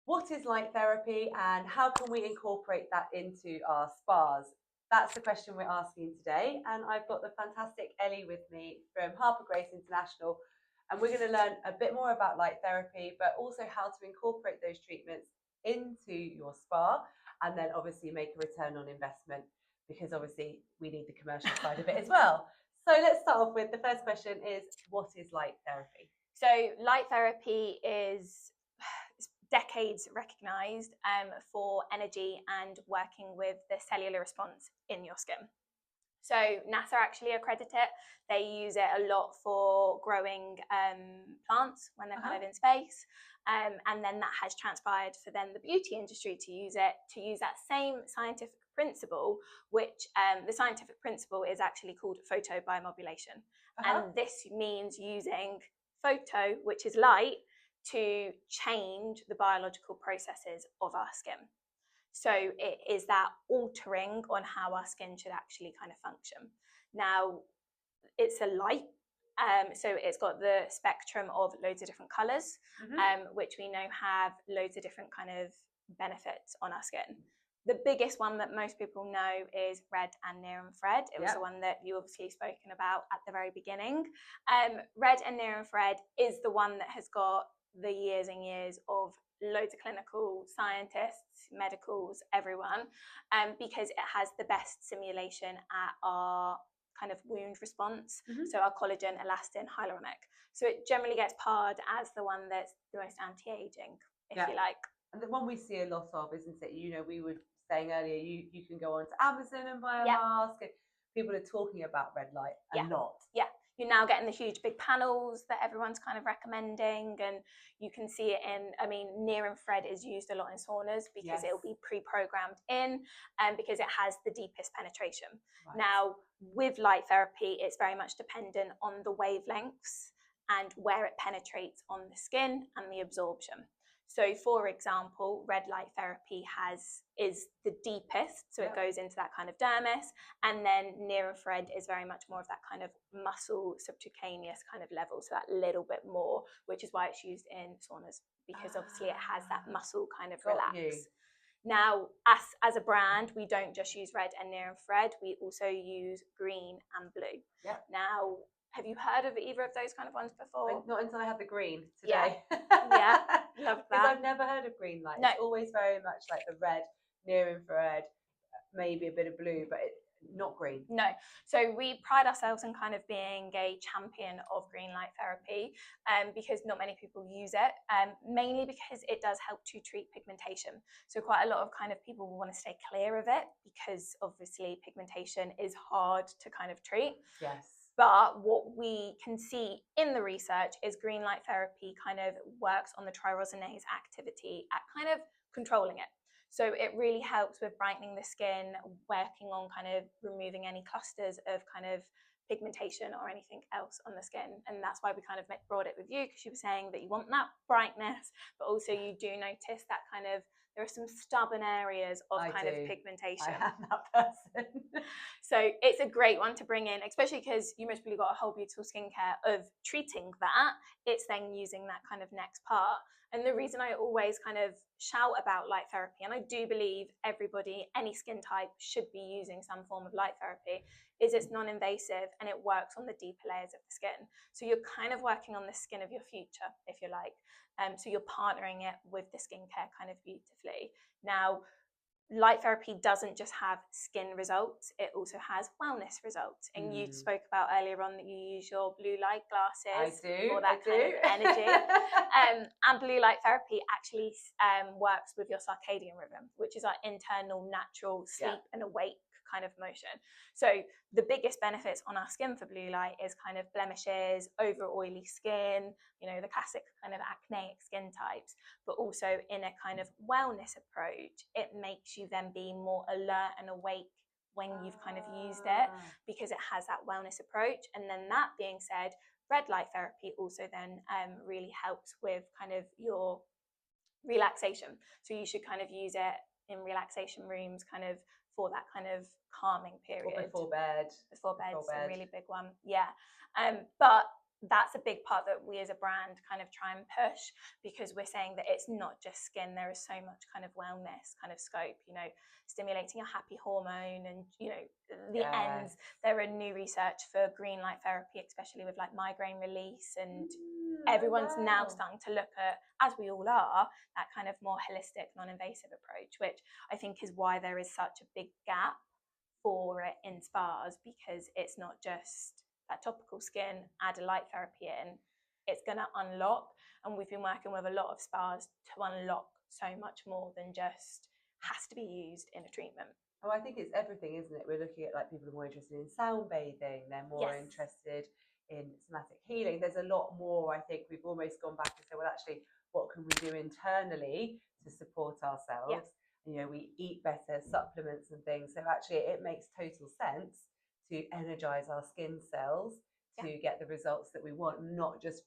What is light therapy and how can we incorporate that into our spas? That's the question we're asking today. And I've got the fantastic Ellie with me from Harpar Grace International. And we're going to learn a bit more about light therapy, but also how to incorporate those treatments into your spa and then obviously make a return on investment, because obviously we need the commercial side of it as well. So let's start off with the first question is, what is light therapy? So light therapy is decades recognized for energy and working with the cellular response in your skin. So NASA actually accredit it. They use it a lot for growing plants when they're kind of in space. And then that has transpired for then the beauty industry to use that same scientific principle, which the scientific principle is actually called photobiomodulation. And this means using photo, which is light, to change the biological processes of our skin. So it is that altering on how our skin should actually kind of function. Now, it's a light, so it's got the spectrum of loads of different colours, which we know have loads of different kind of benefits on our skin. The biggest one that most people know is red and near infrared. It was the one that you obviously spoken about at the very beginning. Red and near infrared is the one that has got the years and years of loads of clinical scientists, medicals, everyone, because it has the best simulation at our kind of wound response. So our collagen, elastin, hyaluronic. So it generally gets parred as the one that's the most anti-aging, if you like. And the one we see a lot of, isn't it? You know, we were saying earlier, you can go onto Amazon and buy a mask. People are talking about red light a lot. Yeah. You're now getting the huge big panels that everyone's kind of recommending, and you can see it in, I mean, near infrared is used a lot in saunas because it'll be pre-programmed in, and because it has the deepest penetration. Now, with light therapy, it's very much dependent on the wavelengths and where it penetrates on the skin and the absorption. So, for example, red light therapy is the deepest, so it goes into that kind of dermis, and then near infrared is very much more of that kind of muscle subcutaneous kind of level, so that little bit more, which is why it's used in saunas, because obviously it has that muscle kind of relax. Now, us as a brand, we don't just use red and near infrared, we also use green and blue. Now, have you heard of either of those kind of ones before? Not until I had the green today. Love that. Because I've never heard of green light. It's always very much like the red, near infrared, maybe a bit of blue, but not green. No. So we pride ourselves in kind of being a champion of green light therapy, because not many people use it, mainly because it does help to treat pigmentation. So quite a lot of kind of people want to stay clear of it because obviously pigmentation is hard to kind of treat. But what we can see in the research is green light therapy kind of works on the tyrosinase activity at kind of controlling it. So it really helps with brightening the skin, working on kind of removing any clusters of kind of pigmentation or anything else on the skin. And that's why we kind of brought it with you, because you were saying that you want that brightness, but also you do notice that kind of, there are some stubborn areas of of pigmentation. I am that person. So it's a great one to bring in, especially because you most probably got a whole beautiful skincare of treating that. It's then using that kind of next part. And the reason I always kind of shout about light therapy, and I do believe everybody, any skin type, should be using some form of light therapy, is it's non-invasive and it works on the deeper layers of the skin. So you're kind of working on the skin of your future, if you like. So you're partnering it with the skincare kind of beautifully. Now, light therapy doesn't just have skin results, it also has wellness results. And you spoke about earlier on that you use your blue light glasses for that kind of energy. And blue light therapy actually works with your circadian rhythm, which is our internal natural sleep and awake kind of motion. So the biggest benefits on our skin for blue light is kind of blemishes, over oily skin, you know, the classic kind of acneic skin types, but also in a kind of wellness approach, it makes you then be more alert and awake when you've kind of used it, because it has that wellness approach. And then that being said, red light therapy also then really helps with kind of your relaxation. So you should kind of use it in relaxation rooms kind of for that kind of calming period. Or before bed. Before bed's a really big one. But that's a big part that we as a brand kind of try and push, because we're saying that it's not just skin. There is so much kind of wellness kind of scope, you know, stimulating a happy hormone, and, you know, the ends. There are new research for green light therapy, especially with like migraine release, and everyone's now starting to look at, as we all are, that kind of more holistic, non-invasive approach, which I think is why there is such a big gap for it in spas, because it's not just that topical skin, add a light therapy in, it's going to unlock. And we've been working with a lot of spas to unlock so much more than just has to be used in a treatment. Oh, I think it's everything, isn't it? We're looking at like people are more interested in sound bathing, they're more interested in somatic healing. There's a lot more. I think we've almost gone back and said, well, actually, what can we do internally to support ourselves? You know, we eat better, supplements and things. So actually, it makes total sense to energize our skin cells to get the results that we want, not just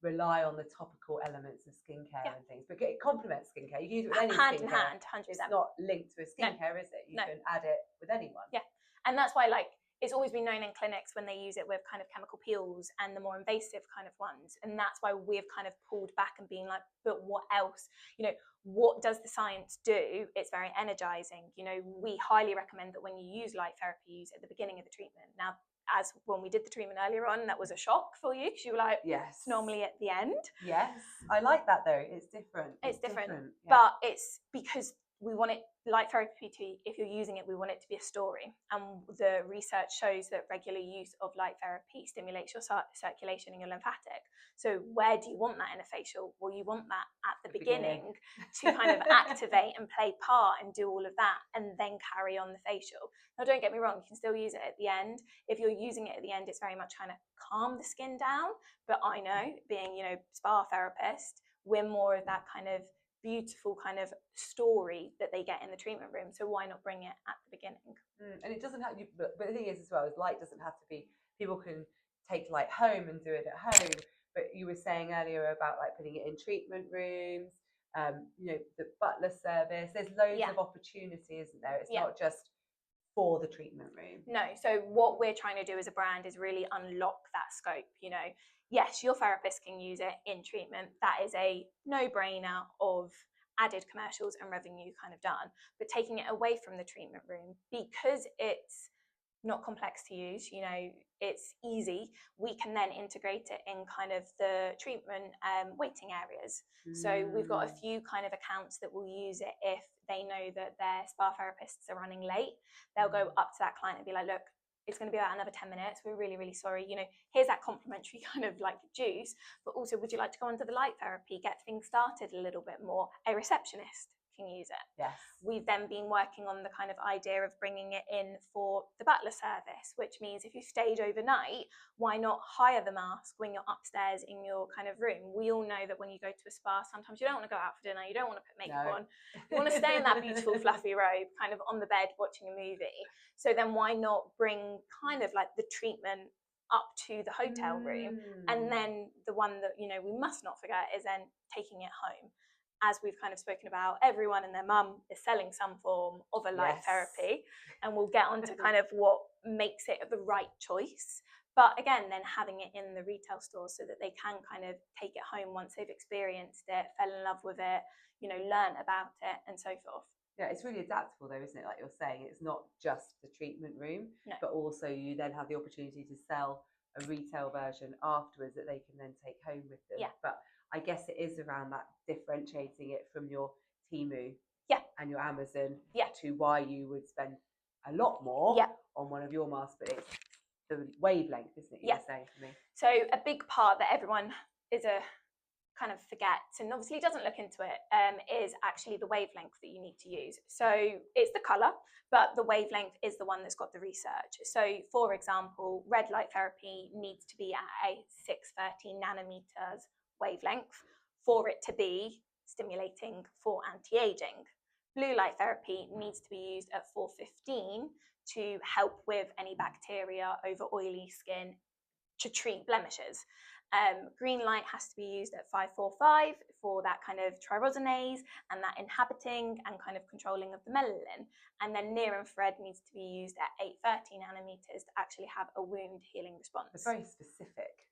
rely on the topical elements of skincare and things. But it complements skincare. You can use it with any hand skincare. in hand, 100%. It's not linked to a skincare, is it? You can add it with anyone. Yeah, and that's why, like, it's always been known in clinics when they use it with kind of chemical peels and the more invasive kind of ones. And that's why we've kind of pulled back and being like, but what else? You know, what does the science do? It's very energizing. You know, we highly recommend that when you use light therapy, use it at the beginning of the treatment. Now, as when we did the treatment earlier on, that was a shock for you, because you were like, yes, it's normally at the end. Yes, I like that though. It's different. It's different. But it's because we want it, light therapy, if you're using it, we want it to be a story. And the research shows that regular use of light therapy stimulates your circulation and your lymphatic. So where do you want that in a facial? Well, you want that at the beginning to kind of activate and play part and do all of that, and then carry on the facial. Now, don't get me wrong, you can still use it at the end. If you're using it at the end, it's very much kind of calm the skin down. But I know, being, you know, spa therapist, we're more of that kind of beautiful kind of story that they get in the treatment room. So why not bring it at the beginning? And it doesn't have, but the thing is as well, is light doesn't have to be, people can take light home and do it at home. But you were saying earlier about like putting it in treatment rooms, you know, the butler service. There's loads of opportunity, isn't there? It's not just for the treatment room. No. So what we're trying to do as a brand is really unlock that scope. You know, yes, your therapist can use it in treatment. That is a no-brainer of added commercials and revenue kind of done. But taking it away from the treatment room, because it's not complex to use, you know, it's easy, we can then integrate it in kind of the treatment waiting areas. So we've got a few kind of accounts that will use it if they know that their spa therapists are running late. They'll go up to that client and be like, look, it's going to be about another 10 minutes. We're really, really sorry. You know, here's that complimentary kind of like juice, but also, would you like to go on to the light therapy, get things started a little bit more? A receptionist can use it. Yes. We've then been working on the kind of idea of bringing it in for the butler service, which means if you stayed overnight, why not hire the mask when you're upstairs in your kind of room? We all know that when you go to a spa, sometimes you don't want to go out for dinner, you don't want to put makeup on, you want to stay in that beautiful fluffy robe kind of on the bed watching a movie. So then why not bring kind of like the treatment up to the hotel room? And then the one that, you know, we must not forget is then taking it home. As we've kind of spoken about, everyone and their mum is selling some form of a light therapy, and we'll get on to kind of what makes it the right choice. But again, then having it in the retail stores so that they can kind of take it home once they've experienced it, fell in love with it, you know, learn about it and so forth. Yeah, it's really adaptable though, isn't it? Like you're saying, it's not just the treatment room, but also you then have the opportunity to sell a retail version afterwards that they can then take home with them. But I guess it is around that differentiating it from your Temu and your Amazon to why you would spend a lot more on one of your masks, but it's the wavelength, isn't it? You're saying for me. So a big part that everyone is a kind of forgets and obviously doesn't look into it is actually the wavelength that you need to use. So it's the color, but the wavelength is the one that's got the research. So for example, red light therapy needs to be at a 630 nanometers wavelength for it to be stimulating for anti-aging. Blue light therapy needs to be used at 415 to help with any bacteria over oily skin to treat blemishes. Green light has to be used at 545 for that kind of tyrosinase and that inhabiting and kind of controlling of the melanin. And then near infrared needs to be used at 830 nanometers to actually have a wound healing response. It's very specific.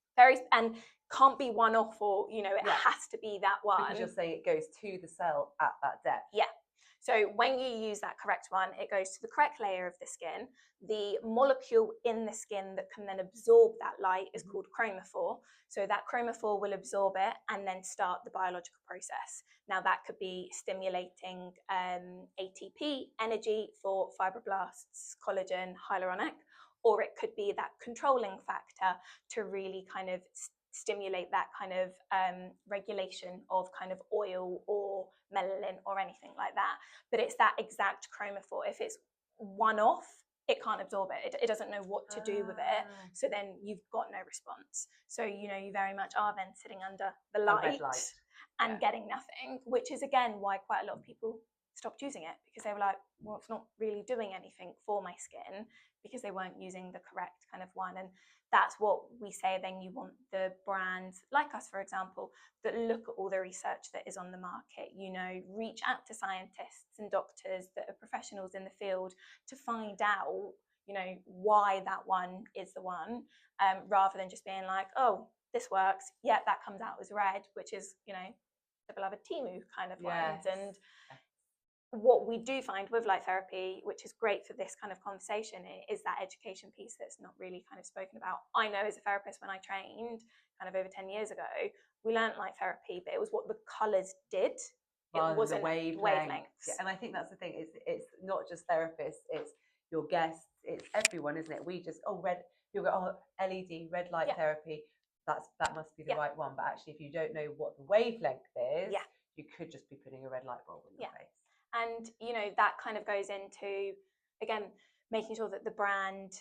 And can't be one off, or it has to be that one. Because you're saying it goes to the cell at that depth. Yeah. So when you use that correct one, it goes to the correct layer of the skin. The molecule in the skin that can then absorb that light is called chromophore. So that chromophore will absorb it and then start the biological process. Now that could be stimulating ATP, energy for fibroblasts, collagen, hyaluronic, or it could be that controlling factor to really kind of stimulate that kind of regulation of kind of oil or melanin or anything like that. But it's that exact chromophore. If it's one off, it can't absorb it. It doesn't know what to do with it. So then you've got no response. So, you very much are then sitting under the light and getting nothing, which is again why quite a lot of people stopped using it, because they were like, well, it's not really doing anything for my skin, because they weren't using the correct kind of one. And that's what we say. Then you want the brands like us, for example, that look at all the research that is on the market, reach out to scientists and doctors that are professionals in the field to find out, why that one is the one, rather than just being like, oh, this works. Yeah, that comes out as red, which is, the beloved Timu kind of ones. And what we do find with light therapy, which is great for this kind of conversation, is that education piece that's not really kind of spoken about. I know as a therapist, when I trained kind of over 10 years ago, we learned light therapy, but it was what the colours did. It wasn't wavelengths. Yeah, and I think that's the thing. It's not just therapists, it's your guests, it's everyone, isn't it? We just, you'll go, LED, red light therapy, that must be the right one. But actually, if you don't know what the wavelength is, you could just be putting a red light bulb in your face. And, that kind of goes into, again, making sure that the brand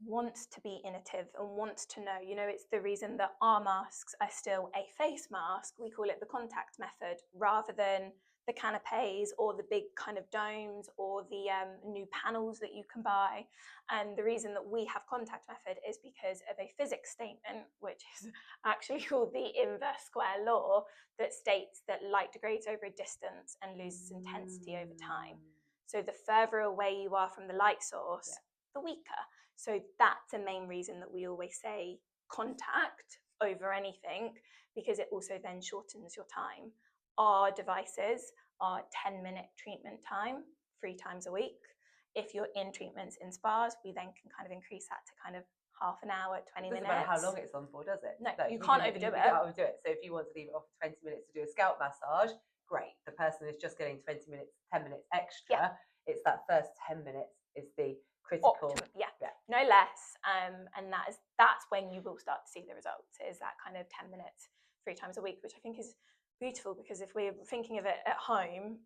wants to be innovative and wants to know, it's the reason that our masks are still a face mask. We call it the contact method, rather than the canapes or the big kind of domes or the new panels that you can buy. And the reason that we have contact method is because of a physics statement, which is actually called the inverse square law, that states that light degrades over a distance and loses intensity over time. So the further away you are from the light source, the weaker. So that's the main reason that we always say contact over anything, because it also then shortens your time. Our devices are 10-minute treatment time, 3 times a week. If you're in treatments in spas, we then can kind of increase that to kind of half an hour, 20 minutes. It doesn't matter how long it's on for, does it? No, you can't overdo it. So if you want to leave it off for 20 minutes to do a scalp massage, great. The person is just getting 20 minutes, 10 minutes extra. It's that first 10 minutes is the critical. No less. And that's when you will start to see the results, is that kind of 10 minutes 3 times a week, which I think is beautiful, because if we're thinking of it at home,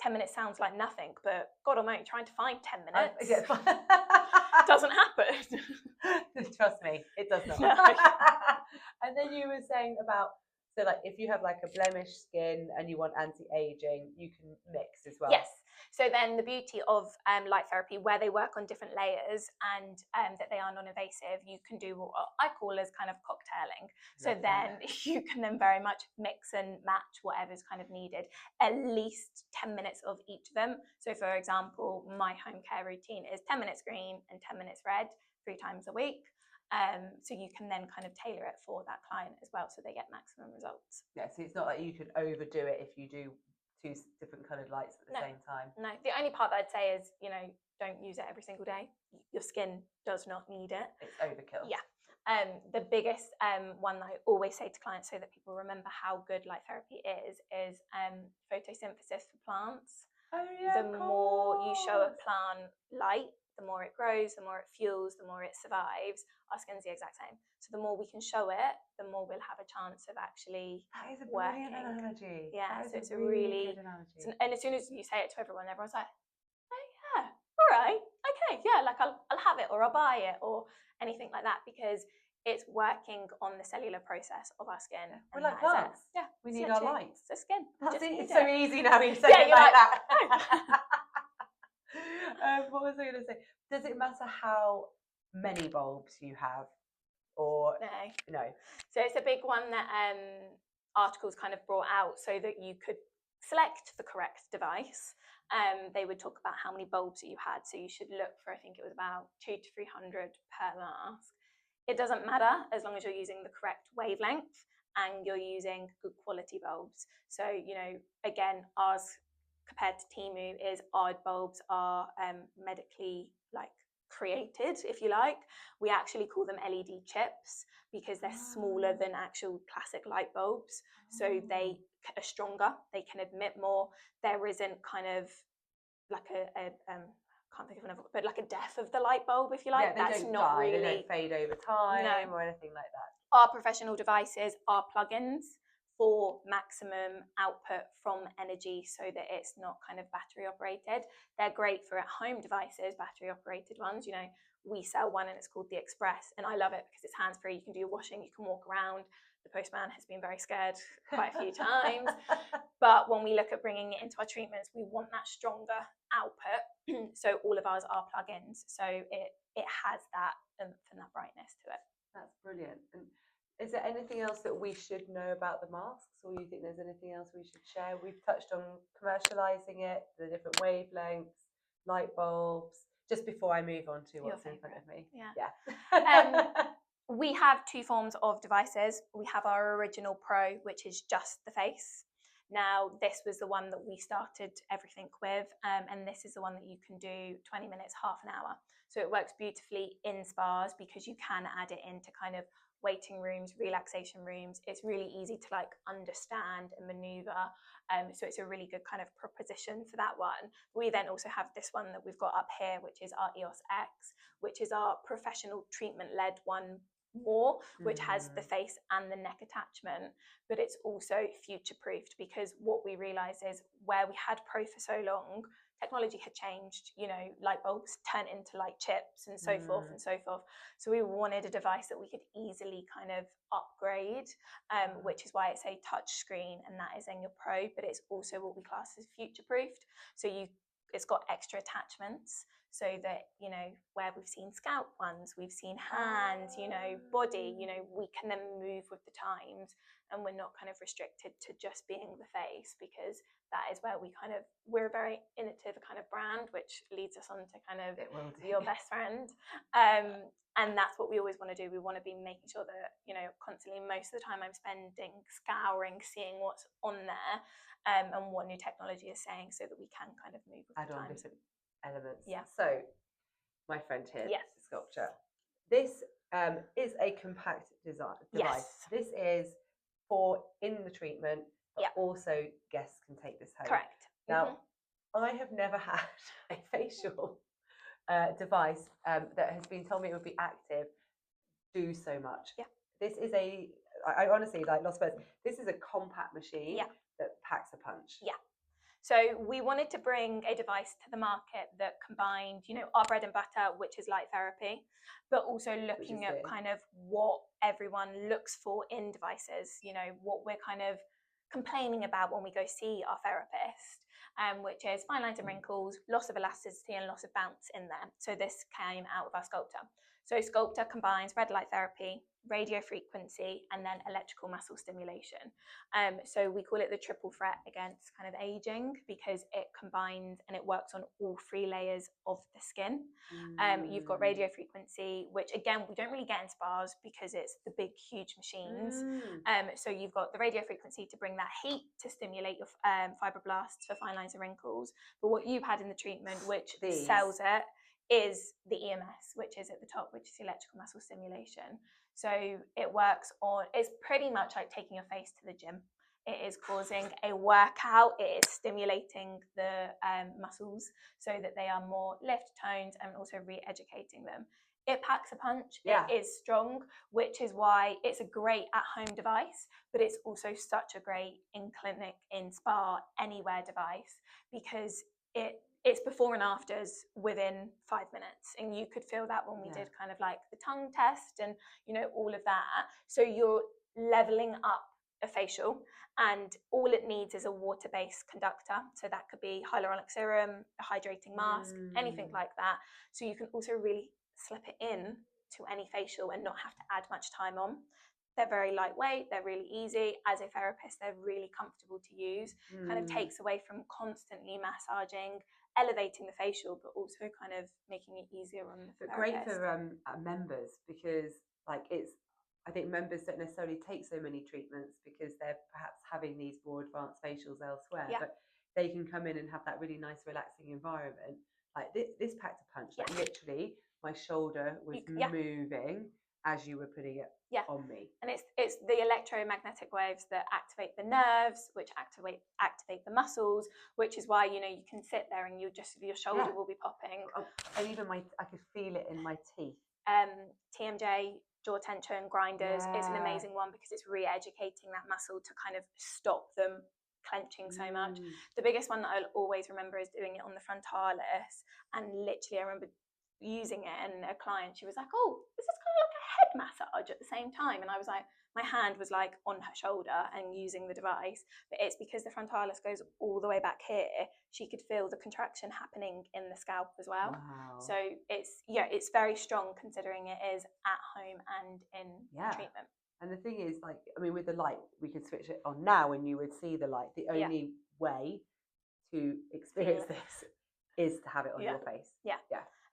10 minutes sounds like nothing, but God almighty, trying to find 10 minutes doesn't happen. Trust me, it does not. No. And then you were saying about, so like if you have like a blemished skin and you want anti-aging, you can mix as well. Yes. So then the beauty of light therapy, where they work on different layers and that they are non-invasive, you can do what I call as kind of cocktailing. So then you can then very much mix and match whatever's kind of needed, at least 10 minutes of each of them. So for example, my home care routine is 10 minutes green and 10 minutes red 3 times a week. So you can then kind of tailor it for that client as well, so they get maximum results. Yeah, so it's not like you could overdo it if you do 2 different coloured lights at the same time. No, the only part that I'd say is, don't use it every single day. Your skin does not need it. It's overkill. Yeah. The biggest one that I always say to clients, so that people remember how good light therapy is photosynthesis for plants. Oh yeah. The more you show a plant light, the more it grows, the more it fuels, the more it survives. Our skin's the exact same. So the more we can show it, the more we'll have a chance of actually That is a working. brilliant analogy. Yeah, so it's a really good analogy. And as soon as you say it to everyone's like, oh yeah, all right, okay, yeah, like I'll have it, or I'll buy it, or anything like that, because it's working on the cellular process of our skin. We're like plants. Yeah, we need our light. It's the skin. That's it. It's so easy now. You say it like that. What was I going to say? Does it matter how many bulbs you have, or no? So it's a big one that articles kind of brought out so that you could select the correct device. They would talk about how many bulbs that you had. So you should look for, I think it was about 200 to 300 per mask. It doesn't matter as long as you're using the correct wavelength and you're using good quality bulbs. So, you know, again, ours compared to Temu is our bulbs are medically like created, if you like. We actually call them LED chips because they're smaller than actual classic light bulbs. So they are stronger, they can emit more. There isn't kind of like can't think of another, but like a death of the light bulb, if you like. Yeah, That's not really. They don't fade over time or anything like that. Our professional devices are plugins for maximum output from energy so that it's not kind of battery operated. They're great for at-home devices, battery operated ones. You know, we sell one and it's called the Express, and I love it because it's hands-free. You can do your washing, you can walk around. The postman has been very scared quite a few times. But when we look at bringing it into our treatments, we want that stronger output. So all of ours are plugins. So it has that and that brightness to it. That's brilliant. And is there anything else that we should know about the masks, or you think there's anything else we should share? We've touched on commercializing it, the different wavelengths, light bulbs. Just before I move on to what's in front of me. Yeah. We have two forms of devices. We have our original Pro, which is just the face. Now, this was the one that we started everything with, and this is the one that you can do 20 minutes, half an hour. So it works beautifully in spas because you can add it into kind of waiting rooms, relaxation rooms. It's really easy to like understand and maneuver. So it's a really good kind of proposition for that one. We then also have this one that we've got up here, which is our EOS X, which is our professional treatment-led one more, which has the face and the neck attachment, but it's also future-proofed because what we realize is where we had Pro for so long, technology had changed, you know, light bulbs turn into light chips and so forth and so forth. So we wanted a device that we could easily kind of upgrade, which is why it's a touch screen, and that is in your Pro, but it's also what we class as future-proofed. So it's got extra attachments so that, you know, where we've seen scalp ones, we've seen hands, you know, body, you know, we can then move with the times and we're not kind of restricted to just being the face, because that is where we're a very innovative kind of brand, which leads us on to kind of your best friend. And that's what we always want to do. We want to be making sure that, you know, constantly, most of the time I'm spending scouring, seeing what's on there and what new technology is saying so that we can kind of move with the times. Different elements. Yeah. So, my friend here, yes, sculpture. This is a compact device. Yes. This is for in the treatment, but also guests can take this home. Correct. Now, I have never had a facial device that has been told me it would be active do so much. Yeah. This is I honestly, like lost words. This is a compact machine that packs a punch. Yeah. So we wanted to bring a device to the market that combined, you know, our bread and butter, which is light therapy, but also looking at kind of what everyone looks for in devices, you know, what we're kind of complaining about when we go see our therapist, which is fine lines and wrinkles, loss of elasticity and loss of bounce in there. So this came out of our Sculptor. So Sculptor combines red light therapy, radio frequency, and then electrical muscle stimulation. So we call it the triple threat against kind of aging because it combines and it works on all three layers of the skin. You've got radio frequency, which again, we don't really get in spas because it's the big, huge machines. So you've got the radio frequency to bring that heat to stimulate your fibroblasts for fine lines and wrinkles. But what you've had in the treatment, which sells it, is the EMS, which is at the top, which is electrical muscle stimulation. So it works on, it's pretty much like taking your face to the gym. It is causing a workout. It is stimulating the muscles so that they are more lift toned and also re-educating them. It packs a punch. Yeah. It is strong, which is why it's a great at-home device, but it's also such a great in-clinic, in-spa, anywhere device because it's before and afters within 5 minutes, and you could feel that when we did kind of like the tongue test and, you know, all of that. So you're leveling up a facial, and all it needs is a water-based conductor. So that could be hyaluronic serum, a hydrating mask, anything like that. So you can also really slip it in to any facial and not have to add much time on. they're very lightweight, they're really easy. As a therapist, they're really comfortable to use. Kind of takes away from constantly massaging, elevating the facial, but also kind of making it easier on the But therapist. great for members, because like I think members don't necessarily take so many treatments because they're perhaps having these more advanced facials elsewhere, but they can come in and have that really nice relaxing environment. Like this packed a punch. Like literally my shoulder was moving as you were putting it on me. And it's the electromagnetic waves that activate the nerves, which activate the muscles, which is why, you know, you can sit there and your shoulder will be popping. And even I could feel it in my teeth. TMJ, jaw tension, grinders, it's an amazing one because it's re-educating that muscle to kind of stop them clenching so much. The biggest one that I'll always remember is doing it on the frontalis, and literally I remember using it, and a client, she was like, oh, this is kind of like a head massage at the same time, and I was like, my hand was like on her shoulder and using the device, but it's because the frontalis goes all the way back here. She could feel the contraction happening in the scalp as well. So it's very strong considering it is at home and in treatment. And the thing is, like, I mean, with the light, we could switch it on now and you would see the light. The only way to experience this is to have it on your face.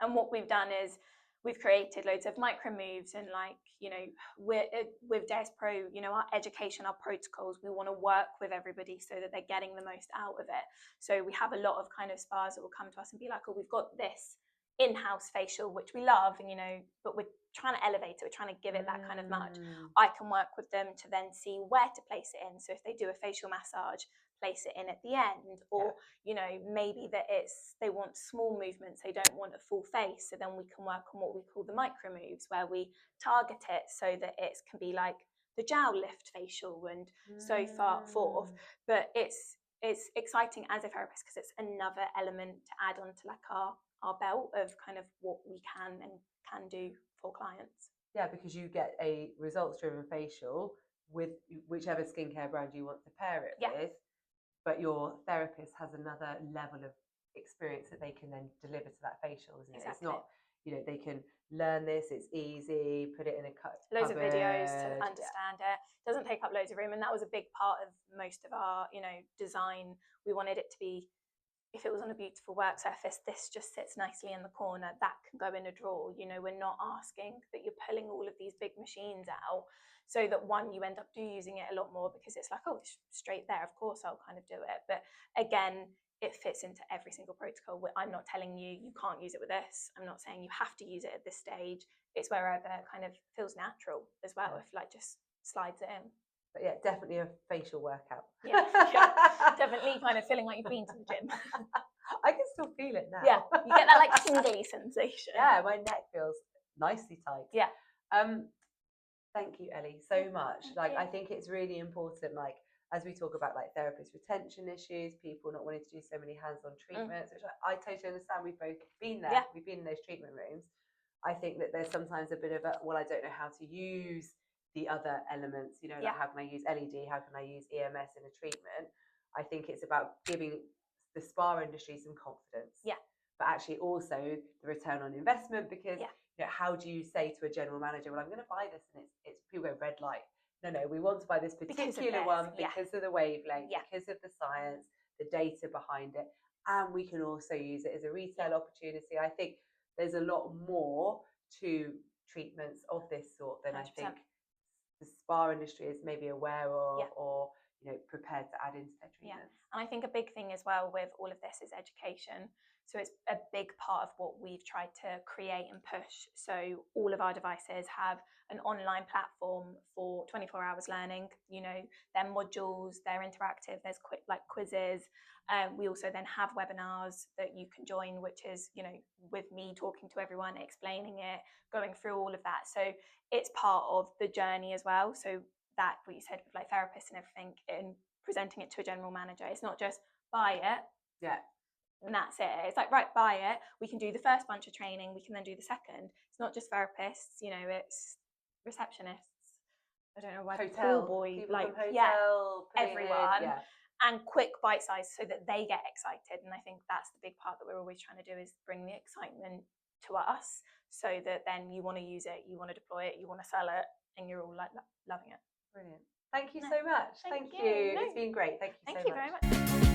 And what we've done is we've created loads of micro moves, and like, you know, with Deus Pro, you know, our education, our protocols, we want to work with everybody so that they're getting the most out of it. So we have a lot of kind of spas that will come to us and be like, oh, we've got this in-house facial, which we love, and, you know, but we're trying to elevate it, we're trying to give it that kind of much. I can work with them to then see where to place it in. So if they do a facial massage, place it in at the end, or you know, maybe that they want small movements, they don't want a full face, so then we can work on what we call the micro moves, where we target it so that it can be like the jowl lift facial and so far forth. But it's exciting as a therapist because it's another element to add on to like our belt of kind of what we can do for clients. Because you get a results driven facial with whichever skincare brand you want to pair it with, but your therapist has another level of experience that they can then deliver to that facial, isn't it? It's not, you know, they can learn this, it's easy, put it in a loads of videos to understand it. Doesn't take up loads of room, and that was a big part of most of our, you know, design. We wanted it to be, if it was on a beautiful work surface, this just sits nicely in the corner, that can go in a drawer. You know, we're not asking that you're pulling all of these big machines out, so that one, you end up using it a lot more because it's like, oh, it's straight there, of course I'll kind of do it. But again, it fits into every single protocol. I'm not telling you can't use it with this. I'm not saying you have to use it at this stage. It's wherever it kind of feels natural as well, if like just slides it in. But yeah, definitely a facial workout. Definitely kind of feeling like you've been to the gym. I can still feel it now. You get that like tingly sensation. My neck feels nicely tight. Thank you, Ellie, so much. I think it's really important, like, as we talk about like therapist retention issues, people not wanting to do so many hands-on treatments, which I totally understand. We've both been there. We've been in those treatment rooms. I think that there's sometimes a bit of I don't know how to use the other elements, you know, like how can I use LED, how can I use EMS in a treatment. I think it's about giving the spa industry some confidence, but actually also the return on investment, because you know, how do you say to a general manager, well, I'm going to buy this, and it's people go red light. No, we want to buy this particular one because of the wavelength, because of the science, the data behind it, and we can also use it as a retail opportunity. I think there's a lot more to treatments of this sort than 100%. I think the spa industry is maybe aware of or, you know, prepared to add into their treatments. And I think a big thing as well with all of this is education. So it's a big part of what we've tried to create and push. So all of our devices have an online platform for 24 hours learning. You know, they're modules, they're interactive, there's quick like quizzes. We also then have webinars that you can join, which is, you know, with me talking to everyone, explaining it, going through all of that. So it's part of the journey as well. So that, what you said with like therapists and everything, and presenting it to a general manager, it's not just buy it. And that's it. It's like, right, buy it. We can do the first bunch of training. We can then do the second. It's not just therapists, you know, it's receptionists. I don't know why. Hotel boy, like, everyone. And quick bite size so that they get excited. And I think that's the big part that we're always trying to do, is bring the excitement to us, so that then you want to use it, you want to deploy it, you want to sell it, and you're all like loving it. Brilliant. Thank you so much. Thank you. No. It's been great. Thank you so much. Thank you very much.